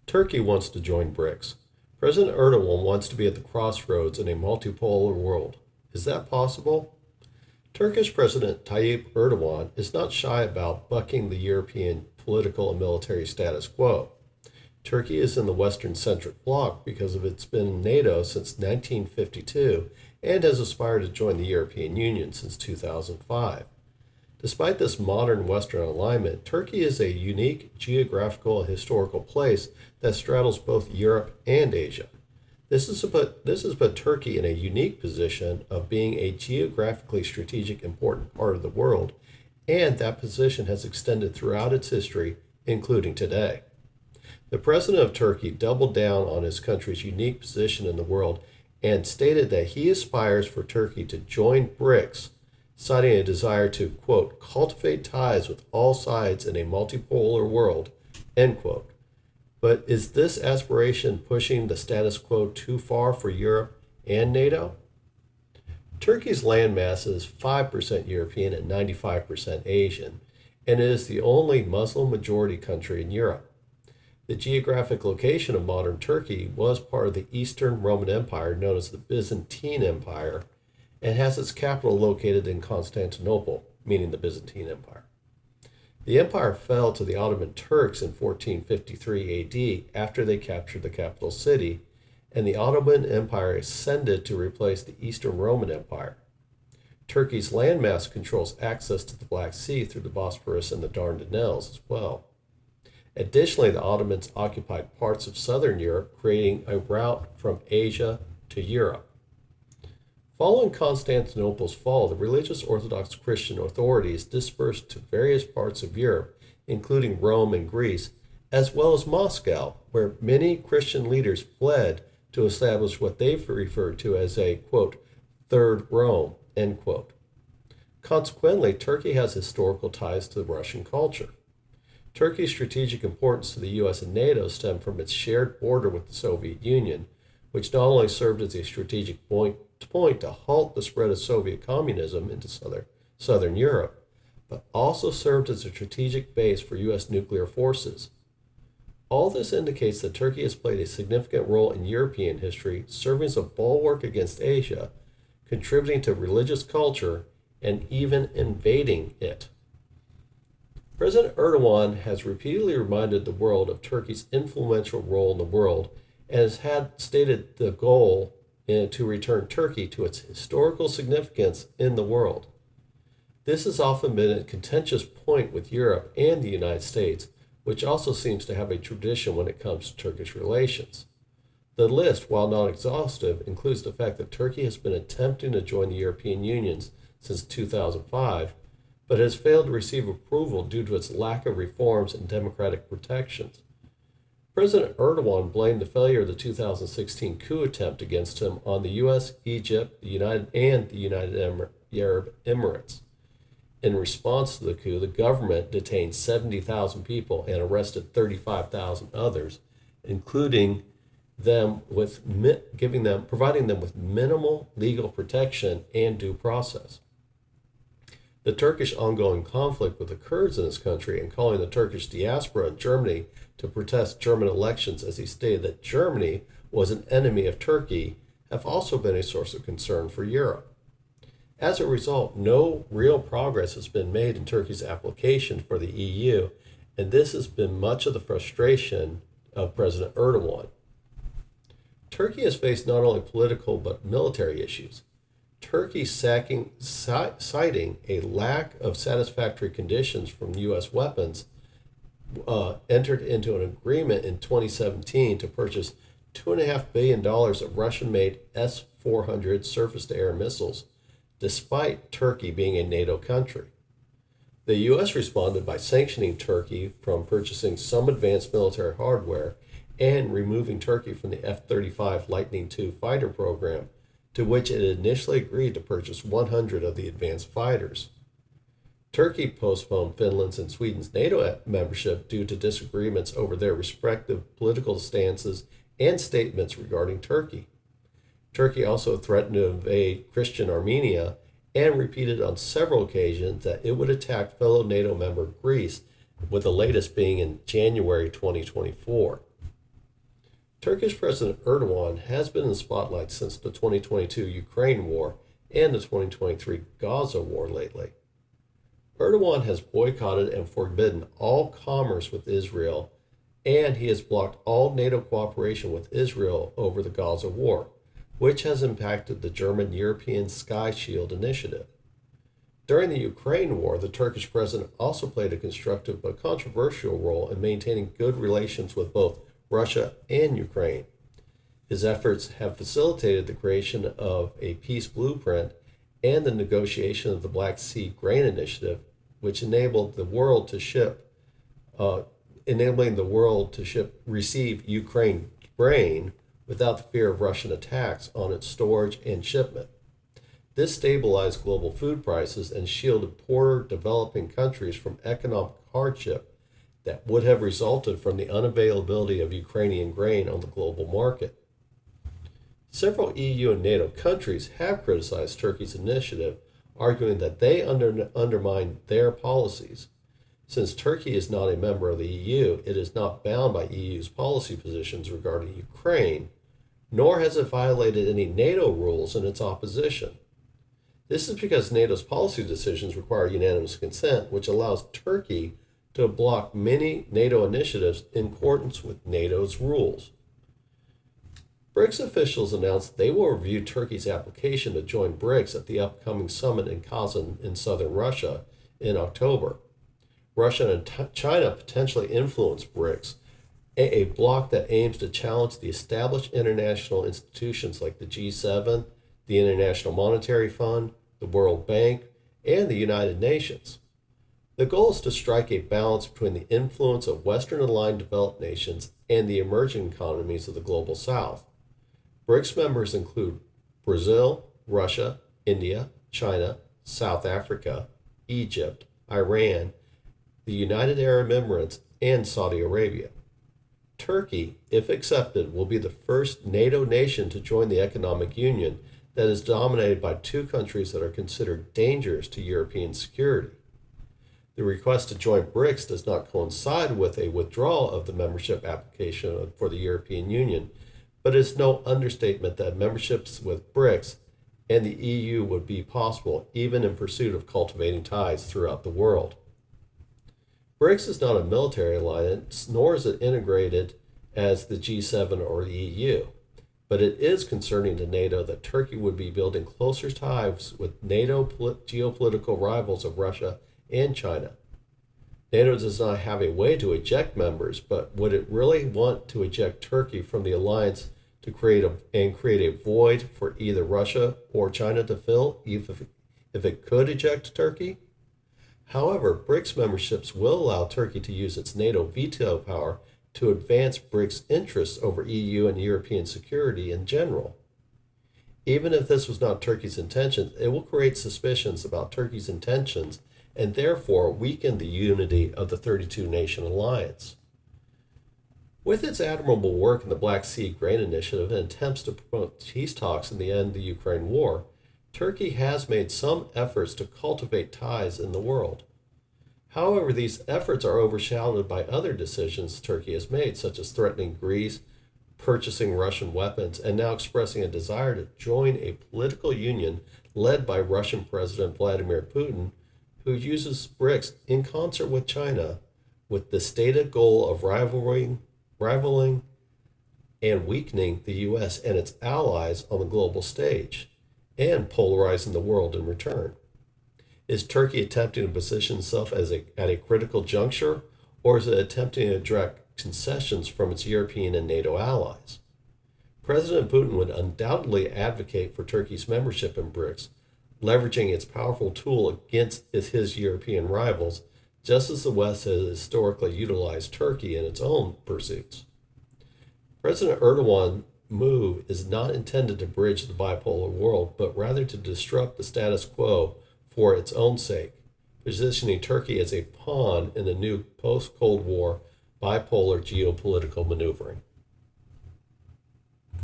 Turkey wants to join BRICS. President Erdogan wants to be at the crossroads in a multipolar world. Is that possible? Turkish President Tayyip Erdogan is not shy about bucking the European political and military status quo. Turkey is in the Western centric bloc because of its been in NATO since 1952 and has aspired to join the European Union since 2005. Despite this modern Western alignment, Turkey is a unique geographical and historical place that straddles both Europe and Asia. This has put Turkey in a unique position of being a geographically strategic important part of the world, and that position has extended throughout its history, including today. The president of Turkey doubled down on his country's unique position in the world and stated that he aspires for Turkey to join BRICS, citing a desire to, quote, cultivate ties with all sides in a multipolar world, end quote. But is this aspiration pushing the status quo too far for Europe and NATO? Turkey's landmass is 5% European and 95% Asian, and it is the only Muslim-majority country in Europe. The geographic location of modern Turkey was part of the Eastern Roman Empire known as the Byzantine Empire, and has its capital located in Constantinople, meaning the Byzantine Empire. The empire fell to the Ottoman Turks in 1453 AD after they captured the capital city, and the Ottoman Empire ascended to replace the Eastern Roman Empire. Turkey's landmass controls access to the Black Sea through the Bosporus and the Dardanelles as well. Additionally, the Ottomans occupied parts of southern Europe, creating a route from Asia to Europe. Following Constantinople's fall, the religious Orthodox Christian authorities dispersed to various parts of Europe, including Rome and Greece, as well as Moscow, where many Christian leaders fled to establish what they've referred to as a, quote, Third Rome, end quote. Consequently, Turkey has historical ties to Russian culture. Turkey's strategic importance to the U.S. and NATO stem from its shared border with the Soviet Union, which not only served as a strategic point to halt the spread of Soviet communism into southern Europe, but also served as a strategic base for U.S. nuclear forces. All this indicates that Turkey has played a significant role in European history, serving as a bulwark against Asia, contributing to religious culture, and even invading it. President Erdogan has repeatedly reminded the world of Turkey's influential role in the world and has had stated the goal to return Turkey to its historical significance in the world. This has often been a contentious point with Europe and the United States, which also seems to have a tradition when it comes to Turkish relations. The list, while not exhaustive, includes the fact that Turkey has been attempting to join the European Union since 2005, but has failed to receive approval due to its lack of reforms and democratic protections. President Erdogan blamed the failure of the 2016 coup attempt against him on the U.S., Egypt, the United Arab Emirates. In response to the coup, the government detained 70,000 people and arrested 35,000 others, including them with providing them with minimal legal protection and due process. The Turkish ongoing conflict with the Kurds in his country and calling the Turkish diaspora in Germany to protest German elections as he stated that Germany was an enemy of Turkey have also been a source of concern for Europe. As a result, no real progress has been made in Turkey's application for the EU, and this has been much of the frustration of President Erdogan. Turkey has faced not only political but military issues. Turkey citing a lack of satisfactory conditions from U.S. weapons, entered into an agreement in 2017 to purchase $2.5 billion of Russian-made S-400 surface-to-air missiles, despite Turkey being a NATO country. The U.S. responded by sanctioning Turkey from purchasing some advanced military hardware and removing Turkey from the F-35 Lightning II fighter program, to which it initially agreed to purchase 100 of the advanced fighters. Turkey postponed Finland's and Sweden's NATO membership due to disagreements over their respective political stances and statements regarding Turkey. Turkey also threatened to invade Christian Armenia and repeated on several occasions that it would attack fellow NATO member Greece, with the latest being in January 2024. Turkish President Erdogan has been in the spotlight since the 2022 Ukraine war and the 2023 Gaza war lately. Erdogan has boycotted and forbidden all commerce with Israel, and he has blocked all NATO cooperation with Israel over the Gaza war, which has impacted the German European Sky Shield initiative. During the Ukraine war, the Turkish president also played a constructive but controversial role in maintaining good relations with both Russia and Ukraine. His efforts have facilitated the creation of a peace blueprint and the negotiation of the Black Sea Grain Initiative, which enabled the world to receive Ukraine grain without the fear of Russian attacks on its storage and shipment. This stabilized global food prices and shielded poorer developing countries from economic hardship that would have resulted from the unavailability of Ukrainian grain on the global market. Several EU and NATO countries have criticized Turkey's initiative, arguing that they undermine their policies. Since Turkey is not a member of the EU, it is not bound by EU's policy positions regarding Ukraine, nor has it violated any NATO rules in its opposition. This is because NATO's policy decisions require unanimous consent, which allows Turkey to block many NATO initiatives in accordance with NATO's rules. BRICS officials announced they will review Turkey's application to join BRICS at the upcoming summit in Kazan in southern Russia in October. Russia and China potentially influence BRICS, a bloc that aims to challenge the established international institutions like the G7, the International Monetary Fund, the World Bank, and the United Nations. The goal is to strike a balance between the influence of Western-aligned developed nations and the emerging economies of the global South. BRICS members include Brazil, Russia, India, China, South Africa, Egypt, Iran, the United Arab Emirates, and Saudi Arabia. Turkey, if accepted, will be the first NATO nation to join the economic union that is dominated by two countries that are considered dangerous to European security. The request to join BRICS does not coincide with a withdrawal of the membership application for the European Union, but it's no understatement that memberships with BRICS and the EU would be possible even in pursuit of cultivating ties throughout the world. BRICS is not a military alliance, nor is it integrated as the G7 or the EU, but it is concerning to NATO that Turkey would be building closer ties with NATO geopolitical rivals of Russia and China. NATO does not have a way to eject members, but would it really want to eject Turkey from the alliance to create a void for either Russia or China to fill, if it could eject Turkey? However, BRICS memberships will allow Turkey to use its NATO veto power to advance BRICS interests over EU and European security in general. Even if this was not Turkey's intention, it will create suspicions about Turkey's intentions and therefore weaken the unity of the 32-nation alliance. With its admirable work in the Black Sea Grain Initiative and attempts to promote peace talks and the end of the Ukraine war, Turkey has made some efforts to cultivate ties in the world. However, these efforts are overshadowed by other decisions Turkey has made, such as threatening Greece, purchasing Russian weapons, and now expressing a desire to join a political union led by Russian President Vladimir Putin, who uses BRICS in concert with China with the stated goal of rivaling and weakening the U.S. and its allies on the global stage, and polarizing the world in return. Is Turkey attempting to position itself at a critical juncture, or is it attempting to direct concessions from its European and NATO allies? President Putin would undoubtedly advocate for Turkey's membership in BRICS, leveraging its powerful tool against his European rivals, just as the West has historically utilized Turkey in its own pursuits. President Erdogan's move is not intended to bridge the bipolar world, but rather to disrupt the status quo for its own sake, positioning Turkey as a pawn in the new post-Cold War bipolar geopolitical maneuvering.